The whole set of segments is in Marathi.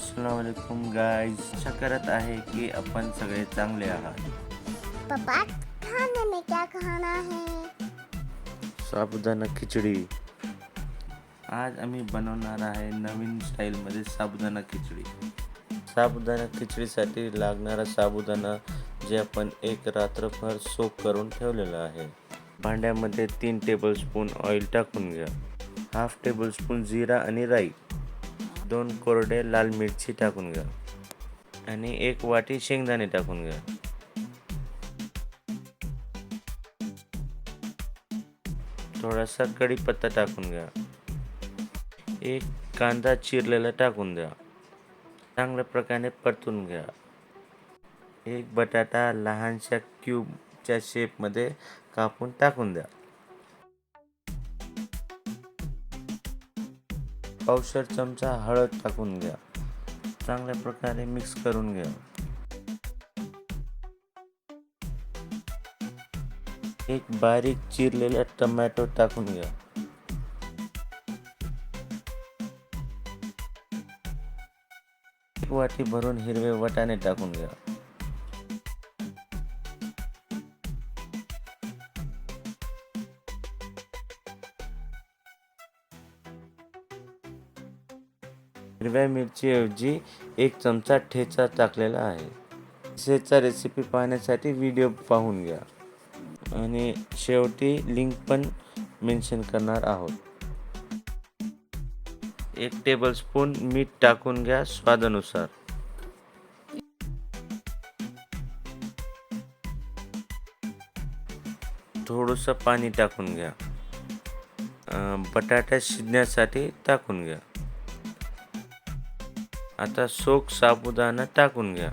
अस्सलाम वालेकुम गाइस। आशा करत आहे की आपण सगळे चांगले आहात। पापा, खाने में क्या खाना है? साबुदाणा खिचडी। आज आम्ही बनवणार आहे नवीन स्टाईलमध्ये साबुदाणा खिचडी। साबुदाणा खिचडीसाठी लागणारा साबुदाणा जे आपण एक रात्रभर सोक करून ठेवलेला आहे। भांड्यामध्ये 3 टेबलस्पून ऑइल टाकून घ्या। हाफ टेबलस्पून जीरा आणि राई, 2 कोरडे लाल मिरची टाकून घ्या आणि 1 वाटी शेंगदाणे टाकून घ्या। थोडासा कढीपत्ता टाकून घ्या। 1 कांदा चिरलेला टाकून द्या। चांगल्या प्रकारे परतून घ्या। 1 बटाटा लहानशा क्यूबच्या शेपमध्ये कापून टाकून द्या। पावशेर चमचा हळद टाकून घ्या। चांगल्या प्रकारे मिक्स करून घ्या। 1 बारीक चिरलेला टोमॅटो टाकून घ्या। 1 वाटी भरून हिरवे वाटाणे टाकून घ्या। हिरव्या मिरचीऐवजी 1 चमचा ठेचा टाकलेला आहे। ठेचा रेसिपी पाहण्यासाठी व्हिडिओ पाहून घ्या आणि शेवटी लिंक पण मेन्शन करणार आहोत। 1 टेबलस्पून मीठ टाकून घ्या स्वादानुसार। थोडंसं पाणी टाकून घ्या। बटाटा शिजण्यासाठी टाकून घ्या। आता सोक साबुदाणा टाकून घ्या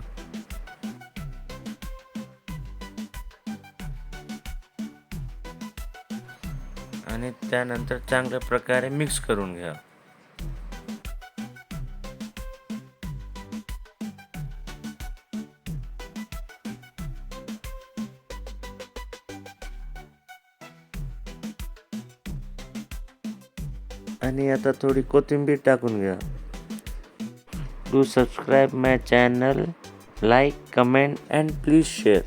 आणि त्यानंतर चांगल्या प्रकारे मिक्स करून घ्या। आणि आता थोडी कोथिंबीर टाकून घ्या। Do subscribe my channel, like, comment and please share.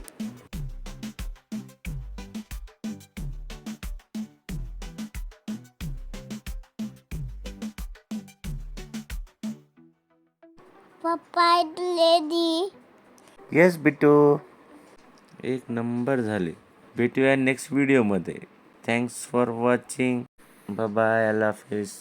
पप्पा रेडी? Yes बिटू, एक नंबर झाले। भेटूया नेक्स्ट व्हिडिओ मध्ये। Thanks for watching. Bye bye, अल्लाह हाफिज।